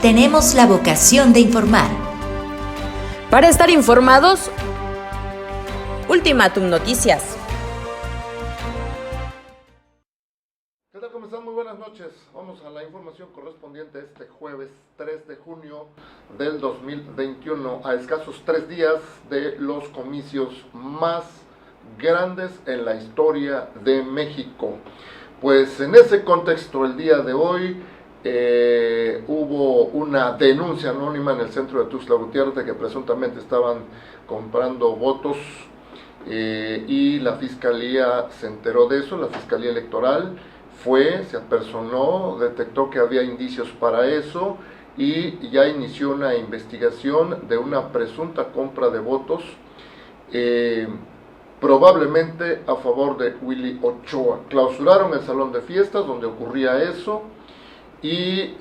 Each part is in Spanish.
tenemos la vocación de informar. Para estar informados, Ultimátum Noticias. ¿Qué tal? ¿Cómo están? Muy buenas noches. Vamos a la información correspondiente a este jueves 3 de junio del 2021, a escasos 3 días de los comicios más grandes en la historia de México. Pues en ese contexto, el día de hoy hubo una denuncia anónima en el centro de Tuxtla Gutiérrez de que presuntamente estaban comprando votos y la fiscalía se enteró de eso. La fiscalía electoral se apersonó, detectó que había indicios para eso y ya inició una investigación de una presunta compra de votos, probablemente a favor de Willy Ochoa. Clausuraron el salón de fiestas donde ocurría eso y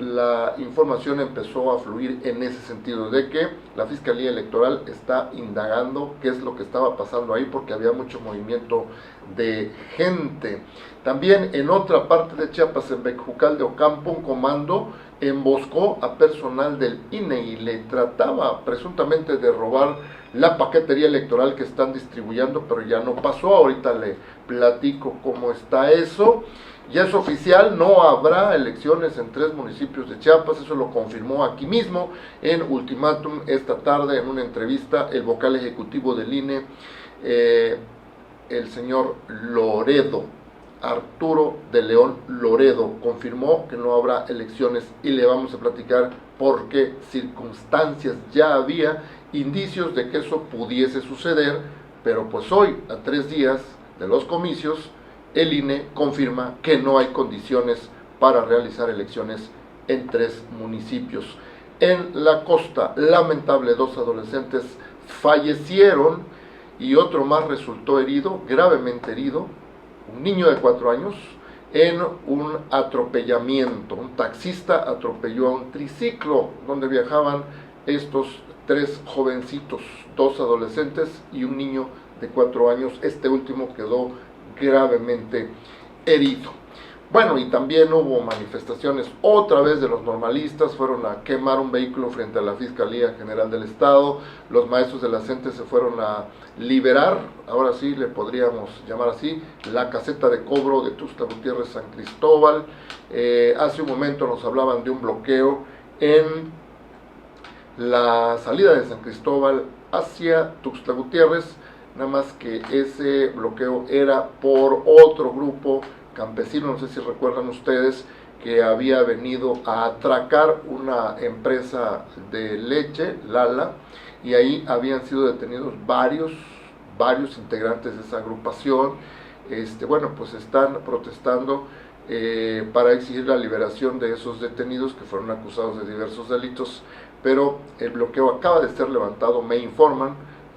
la información empezó a fluir en ese sentido, de que la Fiscalía Electoral está indagando qué es lo que estaba pasando ahí, porque había mucho movimiento de gente. También en otra parte de Chiapas, en Bejucal de Ocampo, un comando emboscó a personal del INE y le trataba presuntamente de robar la paquetería electoral que están distribuyendo, pero ya no pasó. Ahorita le platico cómo está eso. Ya es oficial, no habrá elecciones en 3 municipios de Chiapas. Eso lo confirmó aquí mismo en Ultimátum esta tarde en una entrevista el vocal ejecutivo del INE, el señor Loredo, Arturo de León Loredo, confirmó que no habrá elecciones y le vamos a platicar por qué circunstancias. Ya había indicios de que eso pudiese suceder, pero pues hoy, a 3 días de los comicios, el INE confirma que no hay condiciones para realizar elecciones en 3 municipios. En la costa, lamentable, 2 adolescentes fallecieron y otro más resultó herido, gravemente herido, un niño de 4 años, en un atropellamiento. Un taxista atropelló a un triciclo donde viajaban estos 3 jovencitos, 2 adolescentes y un niño de 4 años. Este último quedó gravemente herido. Bueno, y también hubo manifestaciones otra vez de los normalistas. Fueron a quemar un vehículo frente a la Fiscalía General del Estado. Los maestros de la CENTE se fueron a liberar, ahora sí le podríamos llamar así, la caseta de cobro de Tuxtla Gutiérrez San Cristóbal. Hace un momento nos hablaban de un bloqueo en la salida de San Cristóbal hacia Tuxtla Gutiérrez, nada más que ese bloqueo era por otro grupo campesino, no sé si recuerdan ustedes, que había venido a atracar una empresa de leche, Lala, y ahí habían sido detenidos varios integrantes de esa agrupación. Pues están protestando para exigir la liberación de esos detenidos que fueron acusados de diversos delitos, pero el bloqueo acaba de ser levantado, me informan,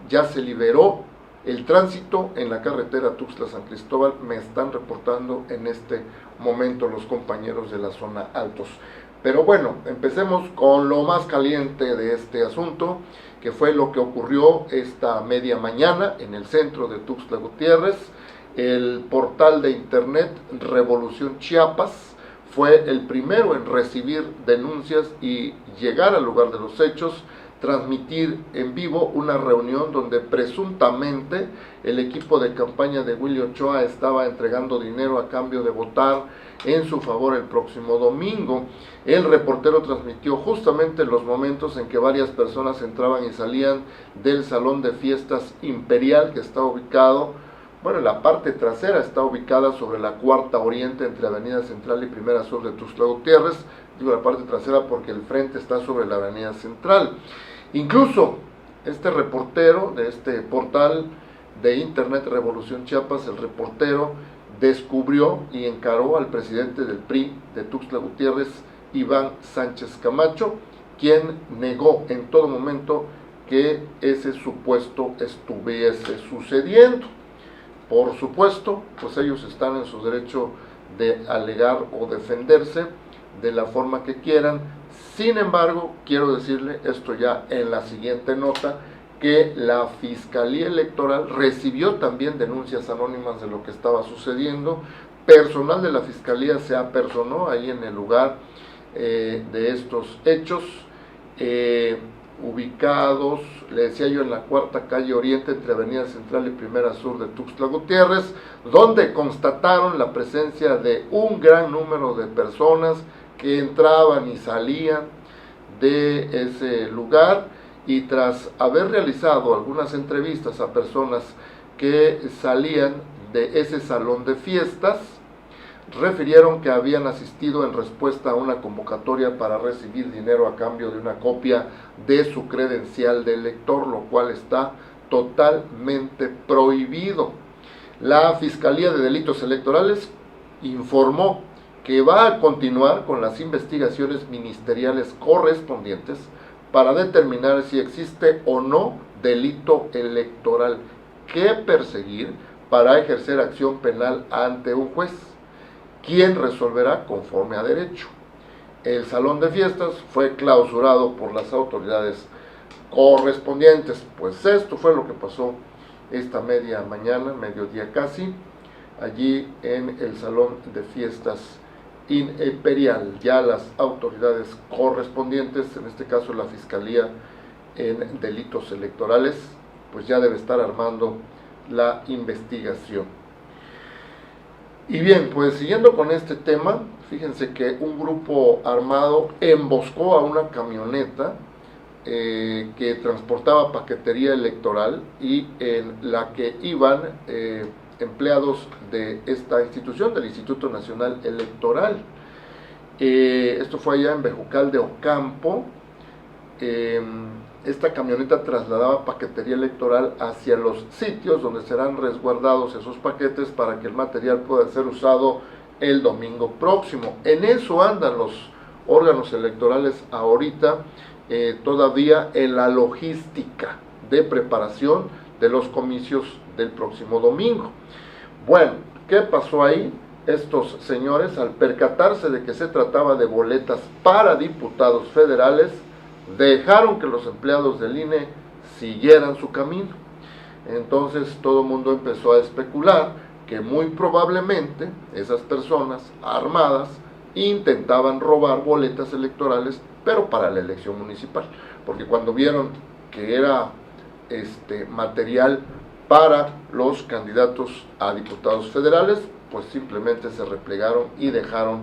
ya se liberó el tránsito en la carretera Tuxtla-San Cristóbal. Me están reportando en este momento los compañeros de la zona Altos. Pero bueno, empecemos con lo más caliente de este asunto, que fue lo que ocurrió esta media mañana en el centro de Tuxtla Gutiérrez. El portal de internet Revolución Chiapas fue el primero en recibir denuncias y llegar al lugar de los hechos, transmitir en vivo una reunión donde presuntamente el equipo de campaña de Willy Ochoa estaba entregando dinero a cambio de votar en su favor el próximo domingo. El reportero transmitió justamente los momentos en que varias personas entraban y salían del salón de fiestas Imperial, que está ubicado, la parte trasera está ubicada sobre la Cuarta Oriente entre Avenida Central y Primera Sur de Tuxtla Gutiérrez. Digo la parte trasera porque el frente está sobre la Avenida Central. Incluso este reportero de este portal de internet Revolución Chiapas, el reportero descubrió y encaró al presidente del PRI de Tuxtla Gutiérrez, Iván Sánchez Camacho, quien negó en todo momento que ese supuesto estuviese sucediendo. Por supuesto, pues ellos están en su derecho de alegar o defenderse de la forma que quieran. Sin embargo, quiero decirle esto ya en la siguiente nota, que la Fiscalía Electoral recibió también denuncias anónimas de lo que estaba sucediendo. Personal de la Fiscalía se apersonó ahí en el lugar de estos hechos, ubicados, le decía yo, en la cuarta calle Oriente entre Avenida Central y Primera Sur de Tuxtla Gutiérrez, donde constataron la presencia de un gran número de personas que entraban y salían de ese lugar, y tras haber realizado algunas entrevistas a personas que salían de ese salón de fiestas, refirieron que habían asistido en respuesta a una convocatoria para recibir dinero a cambio de una copia de su credencial de elector, lo cual está totalmente prohibido. La Fiscalía de Delitos Electorales informó que va a continuar con las investigaciones ministeriales correspondientes para determinar si existe o no delito electoral que perseguir para ejercer acción penal ante un juez, quien resolverá conforme a derecho. El salón de fiestas fue clausurado por las autoridades correspondientes. Pues esto fue lo que pasó esta media mañana, mediodía casi, allí en el salón de fiestas imperial. Ya las autoridades correspondientes, en este caso la Fiscalía en Delitos Electorales, pues ya debe estar armando la investigación. Y bien, pues siguiendo con este tema, fíjense que un grupo armado emboscó a una camioneta que transportaba paquetería electoral y en la que iban empleados de esta institución, del Instituto Nacional Electoral. Esto fue allá en Bejucal de Ocampo. Esta camioneta trasladaba paquetería electoral hacia los sitios donde serán resguardados esos paquetes para que el material pueda ser usado el domingo próximo. En eso andan los órganos electorales ahorita, todavía en la logística de preparación de los comicios del próximo domingo. Bueno, ¿qué pasó ahí? Estos señores, al percatarse de que se trataba de boletas para diputados federales, dejaron que los empleados del INE siguieran su camino. Entonces todo el mundo empezó a especular que muy probablemente esas personas armadas intentaban robar boletas electorales, pero para la elección municipal, porque cuando vieron que era material para los candidatos a diputados federales, pues simplemente se replegaron y dejaron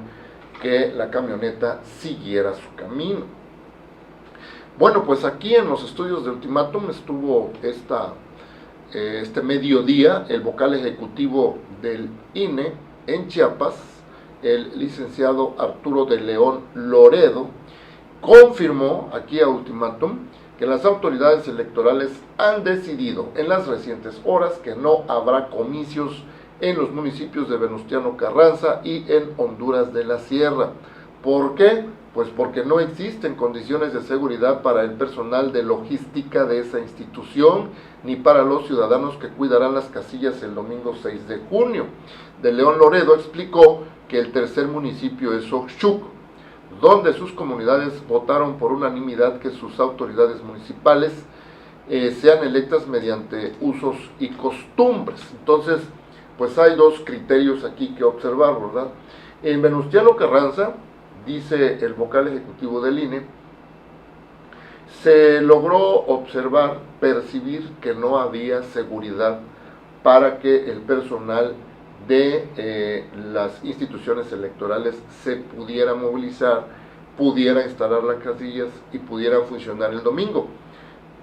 que la camioneta siguiera su camino. Bueno, pues aquí en los estudios de Ultimátum estuvo este mediodía el vocal ejecutivo del INE en Chiapas, el licenciado Arturo de León Loredo. Confirmó aquí a Ultimátum que las autoridades electorales han decidido en las recientes horas que no habrá comicios en los municipios de Venustiano Carranza y en Honduras de la Sierra. ¿Por qué? Pues porque no existen condiciones de seguridad para el personal de logística de esa institución, ni para los ciudadanos que cuidarán las casillas el domingo 6 de junio. De León Loredo explicó que el tercer municipio es Oxchuc, donde sus comunidades votaron por unanimidad que sus autoridades municipales sean electas mediante usos y costumbres. Entonces, pues hay dos criterios aquí que observar, ¿verdad? En Venustiano Carranza, dice el vocal ejecutivo del INE, se logró observar, percibir que no había seguridad para que el personal de las instituciones electorales se pudiera movilizar, pudiera instalar las casillas y pudiera funcionar el domingo.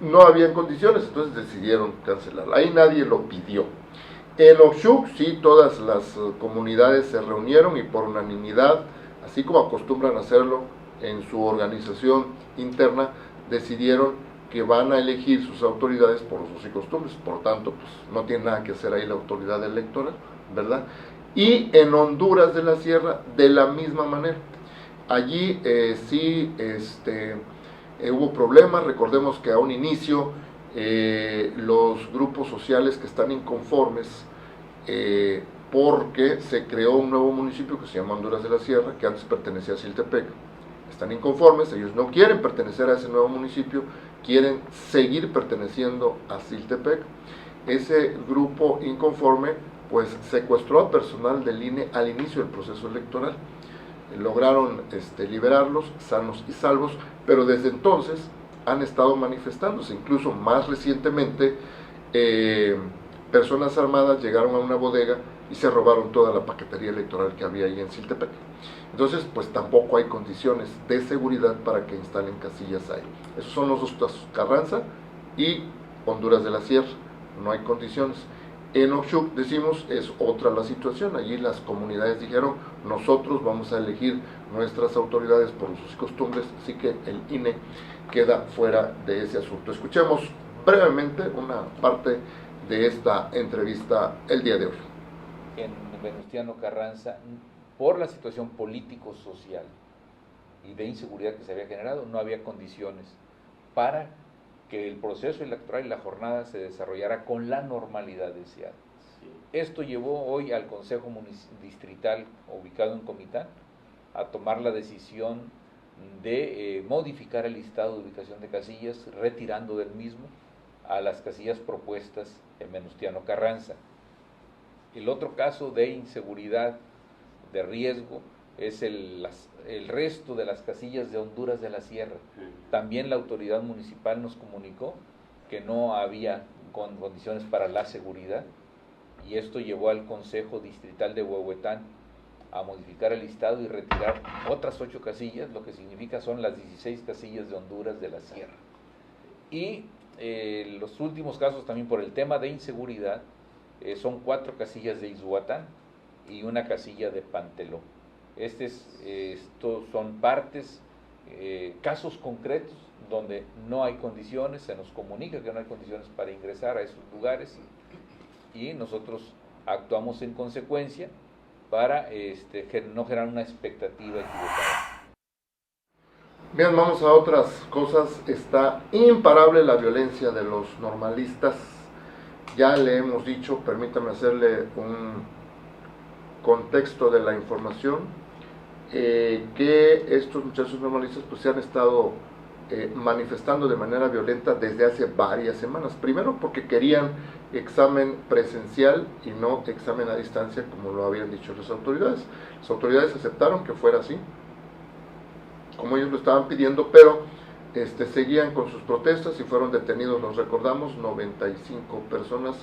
No había condiciones, entonces decidieron cancelarla. Ahí nadie lo pidió. En Oxchuc sí, todas las comunidades se reunieron y por unanimidad, así como acostumbran hacerlo en su organización interna, decidieron que van a elegir sus autoridades por usos y costumbres. Por tanto, pues no tiene nada que hacer ahí la autoridad electoral, ¿verdad? Y en Honduras de la Sierra, de la misma manera. Allí sí hubo problemas. Recordemos que a un inicio los grupos sociales que están inconformes porque se creó un nuevo municipio que se llama Honduras de la Sierra, que antes pertenecía a Siltepec, están inconformes, ellos no quieren pertenecer a ese nuevo municipio quieren seguir perteneciendo a Siltepec. Ese grupo inconforme pues secuestró a personal del INE al inicio del proceso electoral. Lograron liberarlos sanos y salvos, pero desde entonces han estado manifestándose. Incluso más recientemente personas armadas llegaron a una bodega y se robaron toda la paquetería electoral que había ahí en Siltepec. Entonces, pues tampoco hay condiciones de seguridad para que instalen casillas ahí. Esos son los dos casos, Carranza y Honduras de la Sierra. No hay condiciones. En Oxchuc, decimos, es otra la situación. Allí las comunidades dijeron, nosotros vamos a elegir nuestras autoridades por sus costumbres, así que el INE queda fuera de ese asunto. Escuchemos brevemente una parte de esta entrevista el día de hoy. En Venustiano Carranza, por la situación político-social y de inseguridad que se había generado, no había condiciones para que el proceso electoral y la jornada se desarrollara con la normalidad deseada. Sí. Esto llevó hoy al Consejo Distrital, ubicado en Comitán, a tomar la decisión de modificar el listado de ubicación de casillas, retirando del mismo a las casillas propuestas en Venustiano Carranza. El otro caso de inseguridad, de riesgo, es el resto de las casillas de Honduras de la Sierra. También la autoridad municipal nos comunicó que no había condiciones para la seguridad, y esto llevó al Consejo Distrital de Huehuetán a modificar el listado y retirar otras 8 casillas, lo que significa son las 16 casillas de Honduras de la Sierra. Y los últimos casos también por el tema de inseguridad son 4 casillas de Ixhuatán y una casilla de Panteló. Estos son partes, casos concretos donde no hay condiciones, se nos comunica que no hay condiciones para ingresar a esos lugares y nosotros actuamos en consecuencia para no generar una expectativa equivocada. Bien, vamos a otras cosas. Está imparable la violencia de los normalistas. Ya le hemos dicho, permítame hacerle un contexto de la información, que estos muchachos normalistas pues se han estado manifestando de manera violenta desde hace varias semanas. Primero porque querían examen presencial y no examen a distancia como lo habían dicho las autoridades. Las autoridades aceptaron que fuera así, como ellos lo estaban pidiendo, pero seguían con sus protestas y fueron detenidos, nos recordamos, 95 personas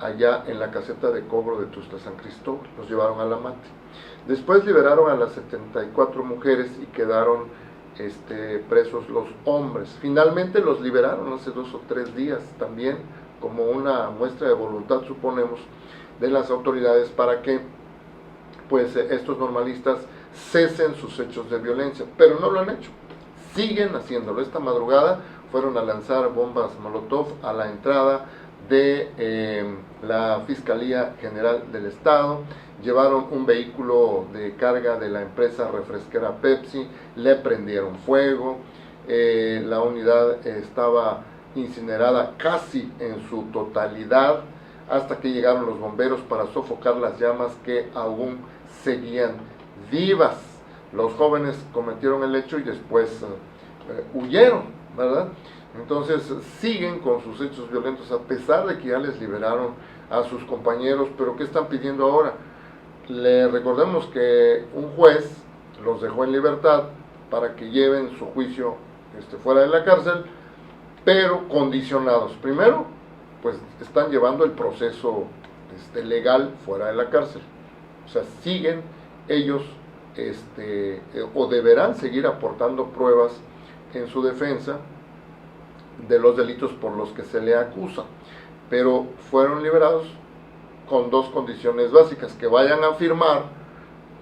allá en la caseta de cobro de Tuxtla San Cristóbal. Los llevaron a la mate. Después liberaron a las 74 mujeres y quedaron presos los hombres. Finalmente los liberaron hace 2 o 3 días también, como una muestra de voluntad, suponemos, de las autoridades para que pues estos normalistas cesen sus hechos de violencia, pero no lo han hecho, siguen haciéndolo. Esta madrugada fueron a lanzar bombas Molotov a la entrada de la Fiscalía General del Estado, llevaron un vehículo de carga de la empresa refresquera Pepsi, le prendieron fuego, la unidad estaba incinerada casi en su totalidad, hasta que llegaron los bomberos para sofocar las llamas que aún seguían vivas. Los jóvenes cometieron el hecho y después huyeron, ¿verdad? Entonces siguen con sus hechos violentos a pesar de que ya les liberaron a sus compañeros. Pero ¿qué están pidiendo ahora? Le recordemos que un juez los dejó en libertad para que lleven su juicio fuera de la cárcel, pero condicionados. Primero, pues están llevando el proceso legal fuera de la cárcel. O sea, siguen ellos o deberán seguir aportando pruebas en su defensa de los delitos por los que se le acusa, pero fueron liberados con 2 condiciones básicas: que vayan a firmar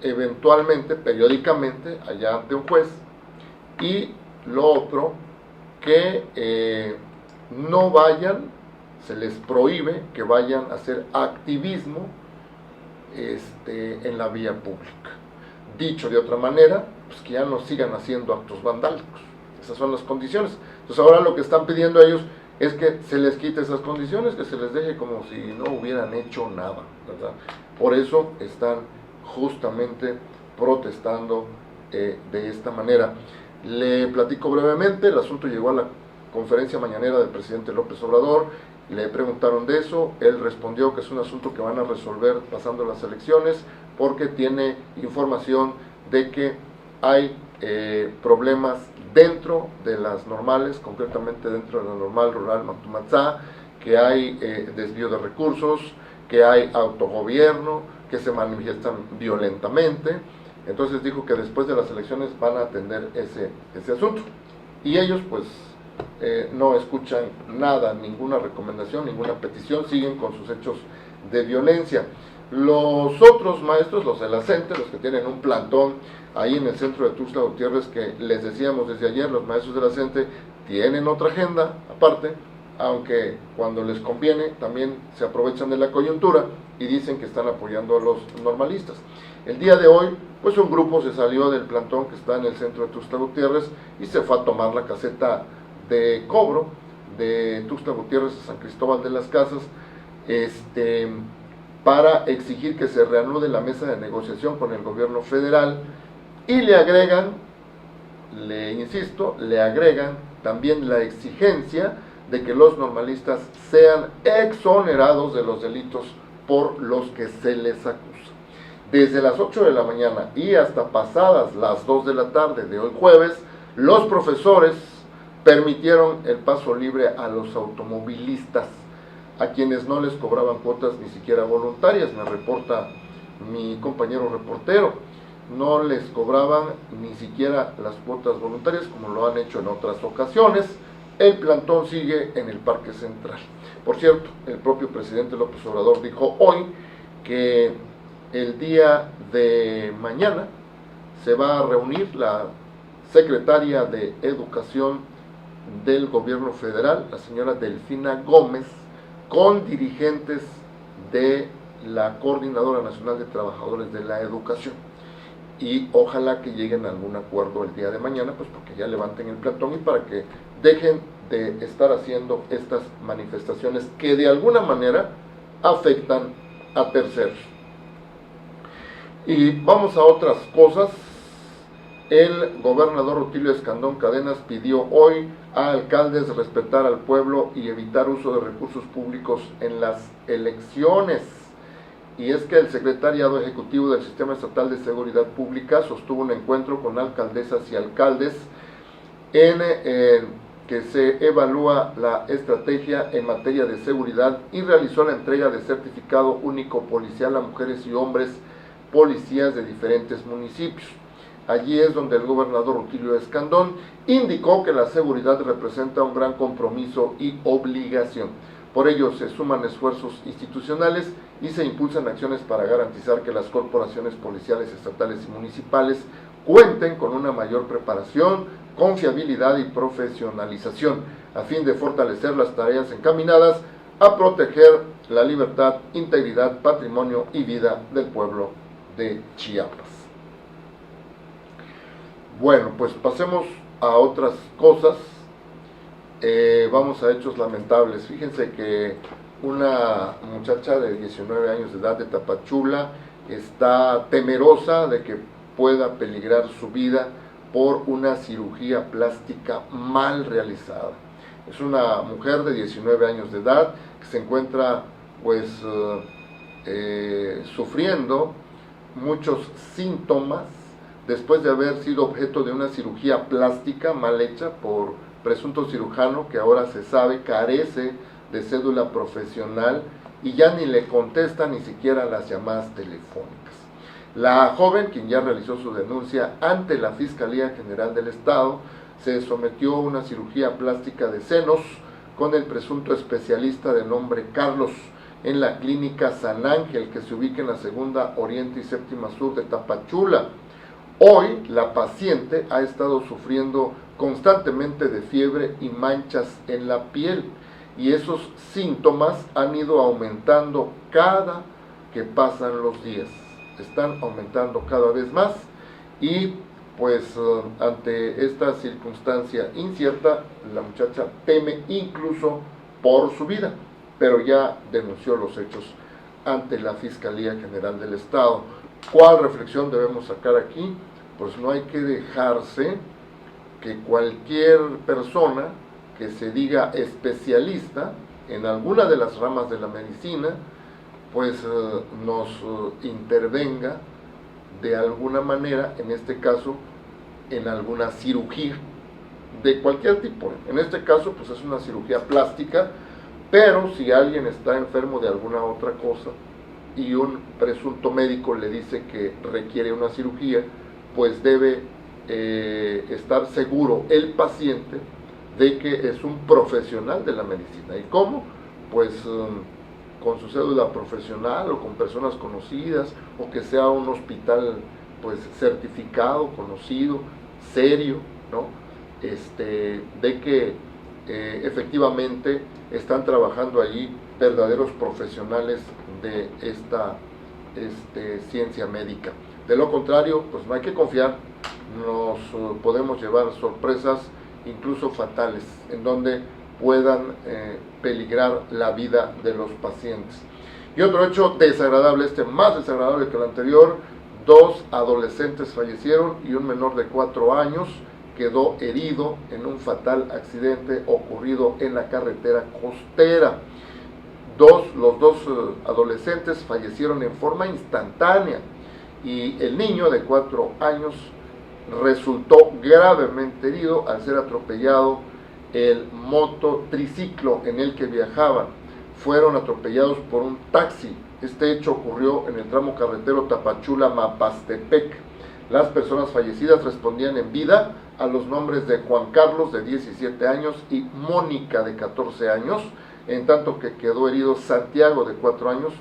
eventualmente, periódicamente, allá ante un juez, y lo otro, que no vayan, se les prohíbe que vayan a hacer activismo en la vía pública. Dicho de otra manera, pues que ya no sigan haciendo actos vandálicos. Esas son las condiciones. Entonces ahora lo que están pidiendo ellos es que se les quite esas condiciones, que se les deje como si no hubieran hecho nada, ¿verdad? Por eso están justamente protestando de esta manera. Le platico brevemente, el asunto llegó a la conferencia mañanera del presidente López Obrador, le preguntaron de eso, él respondió que es un asunto que van a resolver pasando las elecciones, porque tiene información de que hay problemas dentro de las normales, concretamente dentro de la normal rural Matumatzá, que hay desvío de recursos, que hay autogobierno, que se manifiestan violentamente. Entonces dijo que después de las elecciones van a atender ese asunto. Y ellos pues no escuchan nada, ninguna recomendación, ninguna petición, siguen con sus hechos de violencia. Los otros maestros, los de la CENTE, los que tienen un plantón ahí en el centro de Tuxtla Gutiérrez, que les decíamos desde ayer, los maestros de la CENTE tienen otra agenda aparte, aunque cuando les conviene también se aprovechan de la coyuntura y dicen que están apoyando a los normalistas. El día de hoy, pues un grupo se salió del plantón que está en el centro de Tuxtla Gutiérrez y se fue a tomar la caseta de cobro de Tuxtla Gutiérrez a San Cristóbal de las Casas, para exigir que se reanude la mesa de negociación con el gobierno federal, y le agregan, le agregan también la exigencia de que los normalistas sean exonerados de los delitos por los que se les acusa. Desde las 8 de la mañana y hasta pasadas las 2 de la tarde de hoy jueves, los profesores permitieron el paso libre a los automovilistas, a quienes no les cobraban cuotas ni siquiera voluntarias, me reporta mi compañero reportero. No les cobraban ni siquiera las cuotas voluntarias, como lo han hecho en otras ocasiones. El plantón sigue en el Parque Central. Por cierto, el propio presidente López Obrador dijo hoy que el día de mañana se va a reunir la secretaria de Educación del gobierno federal, la señora Delfina Gómez, con dirigentes de la Coordinadora Nacional de Trabajadores de la Educación, y ojalá que lleguen a algún acuerdo el día de mañana, pues porque ya levanten el plantón y para que dejen de estar haciendo estas manifestaciones que de alguna manera afectan a terceros. Y vamos a otras cosas. El gobernador Rutilio Escandón Cadenas pidió hoy a alcaldes respetar al pueblo y evitar uso de recursos públicos en las elecciones. Y es que el secretariado ejecutivo del Sistema Estatal de Seguridad Pública sostuvo un encuentro con alcaldesas y alcaldes en que se evalúa la estrategia en materia de seguridad y realizó la entrega de certificado único policial a mujeres y hombres policías de diferentes municipios. Allí es donde el gobernador Rutilio Escandón indicó que la seguridad representa un gran compromiso y obligación. Por ello se suman esfuerzos institucionales y se impulsan acciones para garantizar que las corporaciones policiales estatales y municipales cuenten con una mayor preparación, confiabilidad y profesionalización, a fin de fortalecer las tareas encaminadas a proteger la libertad, integridad, patrimonio y vida del pueblo de Chiapas. Bueno, pues pasemos a otras cosas. Vamos a hechos lamentables. Fíjense que una muchacha de 19 años de edad de Tapachula está temerosa de que pueda peligrar su vida por una cirugía plástica mal realizada. Es una mujer de 19 años de edad que se encuentra pues sufriendo muchos síntomas después de haber sido objeto de una cirugía plástica mal hecha por presunto cirujano que ahora se sabe carece de cédula profesional y ya ni le contesta ni siquiera las llamadas telefónicas. La joven, quien ya realizó su denuncia ante la Fiscalía General del Estado, se sometió a una cirugía plástica de senos con el presunto especialista de nombre Carlos en la clínica San Ángel, que se ubica en la Segunda Oriente y Séptima Sur de Tapachula. Hoy la paciente ha estado sufriendo constantemente de fiebre y manchas en la piel, y esos síntomas han ido aumentando cada que pasan los días. Están aumentando cada vez más y pues ante esta circunstancia incierta, la muchacha teme incluso por su vida, pero ya denunció los hechos ante la Fiscalía General del Estado. ¿Cuál reflexión debemos sacar aquí? Pues no hay que dejarse que cualquier persona que se diga especialista en alguna de las ramas de la medicina, pues nos intervenga de alguna manera, en este caso, en alguna cirugía de cualquier tipo. En este caso, pues es una cirugía plástica, pero si alguien está enfermo de alguna otra cosa y un presunto médico le dice que requiere una cirugía, pues debe estar seguro el paciente de que es un profesional de la medicina. ¿Y cómo? Pues con su cédula profesional o con personas conocidas, o que sea un hospital pues certificado, conocido, serio, ¿no? De que efectivamente están trabajando allí verdaderos profesionales de esta ciencia médica. De lo contrario, pues no hay que confiar, nos podemos llevar sorpresas incluso fatales, en donde puedan peligrar la vida de los pacientes. Y otro hecho desagradable, más desagradable que el anterior: 2 adolescentes fallecieron y un menor de 4 años quedó herido en un fatal accidente ocurrido en la carretera costera. Los dos adolescentes fallecieron en forma instantánea y el niño de 4 años resultó gravemente herido al ser atropellado el mototriciclo en el que viajaban. Fueron atropellados por un taxi. Este hecho ocurrió en el tramo carretero Tapachula-Mapastepec. Las personas fallecidas respondían en vida a los nombres de Juan Carlos, de 17 años, y Mónica, de 14 años, en tanto que quedó herido Santiago, de 4 años.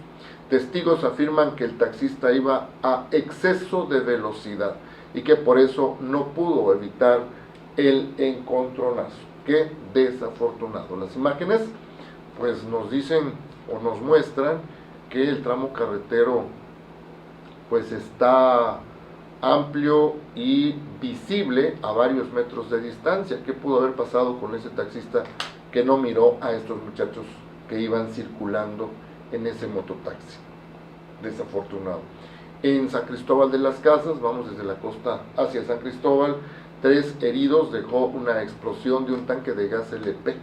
Testigos afirman que el taxista iba a exceso de velocidad y que por eso no pudo evitar el encontronazo. Qué desafortunado. Las imágenes pues nos dicen o nos muestran que el tramo carretero pues está amplio y visible a varios metros de distancia. ¿Qué pudo haber pasado con ese taxista que no miró a estos muchachos que iban circulando en ese mototaxi? Desafortunado. En San Cristóbal de las Casas, vamos desde la costa hacia San Cristóbal, 3 heridos dejó una explosión de un tanque de gas LP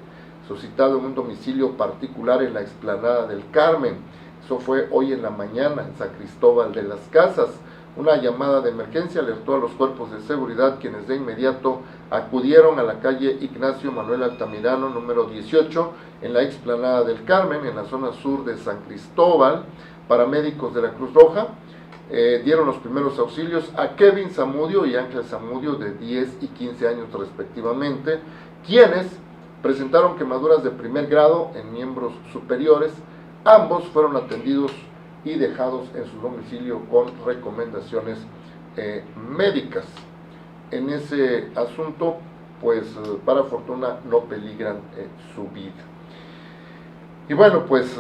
suscitado en un domicilio particular en la explanada del Carmen. Eso fue hoy en la mañana en San Cristóbal de las Casas. Una llamada de emergencia alertó a los cuerpos de seguridad, quienes de inmediato acudieron a la calle Ignacio Manuel Altamirano, número 18, en la explanada del Carmen, en la zona sur de San Cristóbal. Paramédicos de la Cruz Roja dieron los primeros auxilios a Kevin Zamudio y Ángel Zamudio, de 10 y 15 años respectivamente, quienes presentaron quemaduras de primer grado en miembros superiores. Ambos fueron atendidos y dejados en su domicilio con recomendaciones médicas. En ese asunto, pues para fortuna no peligran su vida. Y bueno, pues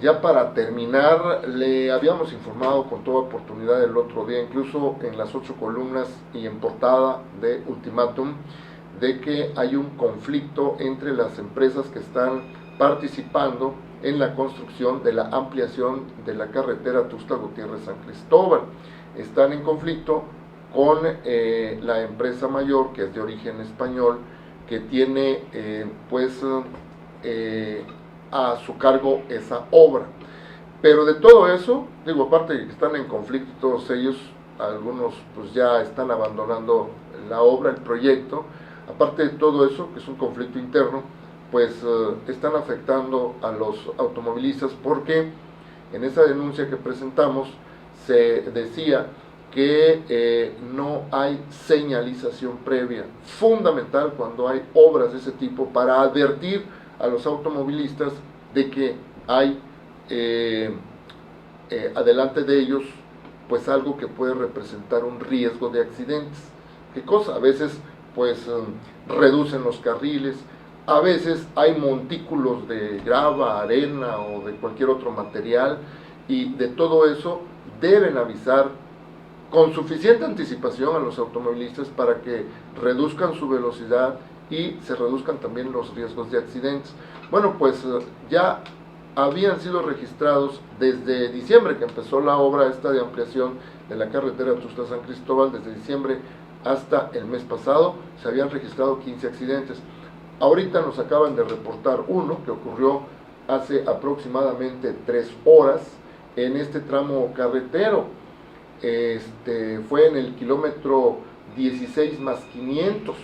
ya para terminar, le habíamos informado con toda oportunidad el otro día, incluso en las 8 columnas y en portada de Ultimátum, de que hay un conflicto entre las empresas que están participando en la construcción de la ampliación de la carretera Tuxtla Gutiérrez-San Cristóbal. Están en conflicto con la empresa mayor, que es de origen español, que tiene a su cargo esa obra. Pero de todo eso, digo, aparte de que están en conflicto todos ellos, algunos pues ya están abandonando la obra, el proyecto. Aparte de todo eso, que es un conflicto interno, pues están afectando a los automovilistas, porque en esa denuncia que presentamos se decía que no hay señalización previa, fundamental cuando hay obras de ese tipo, para advertir a los automovilistas de que hay adelante de ellos pues algo que puede representar un riesgo de accidentes. ¿Qué cosa? A veces pues reducen los carriles, a veces hay montículos de grava, arena o de cualquier otro material, y de todo eso deben avisar con suficiente anticipación a los automovilistas para que reduzcan su velocidad y se reduzcan también los riesgos de accidentes. Bueno, pues ya habían sido registrados desde diciembre, que empezó la obra esta de ampliación de la carretera Tuxtla-San Cristóbal. Desde diciembre hasta el mes pasado se habían registrado 15 accidentes. Ahorita nos acaban de reportar uno que ocurrió hace aproximadamente 3 horas en este tramo carretero. Fue en el kilómetro 16 más 500.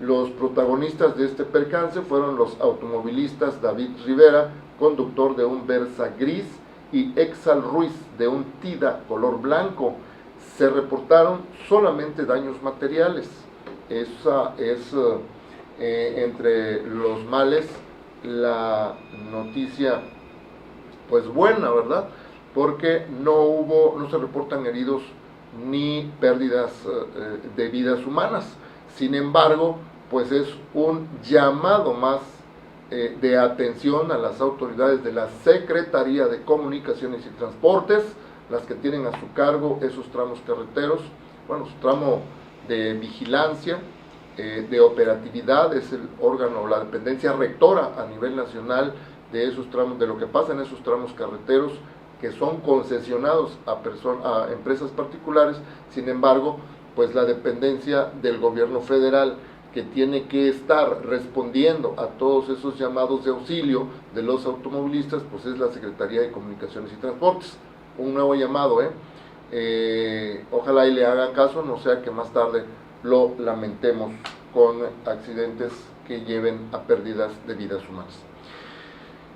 Los protagonistas de este percance fueron los automovilistas David Rivera, conductor de un Versa gris, y Exal Ruiz, de un Tida color blanco. Se reportaron solamente daños materiales. Esa es, entre los males, la noticia pues buena, ¿verdad? Porque no se reportan heridos ni pérdidas de vidas humanas. Sin embargo, pues es un llamado más de atención a las autoridades de la Secretaría de Comunicaciones y Transportes, las que tienen a su cargo esos tramos carreteros, bueno, su tramo de vigilancia, de operatividad, es el órgano, la dependencia rectora a nivel nacional de esos tramos, de lo que pasa en esos tramos carreteros, que son concesionados a empresas particulares. Sin embargo, pues la dependencia del gobierno federal, que tiene que estar respondiendo a todos esos llamados de auxilio de los automovilistas, pues es la Secretaría de Comunicaciones y Transportes. Un nuevo llamado, ojalá y le hagan caso, no sea que más tarde lo lamentemos con accidentes que lleven a pérdidas de vidas humanas.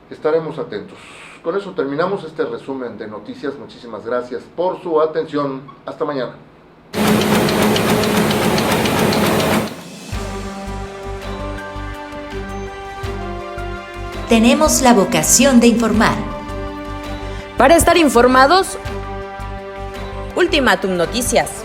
Estaremos atentos. Con eso terminamos este resumen de noticias. Muchísimas gracias por su atención. Hasta mañana. Tenemos la vocación de informar. Para estar informados, Ultimátum Noticias.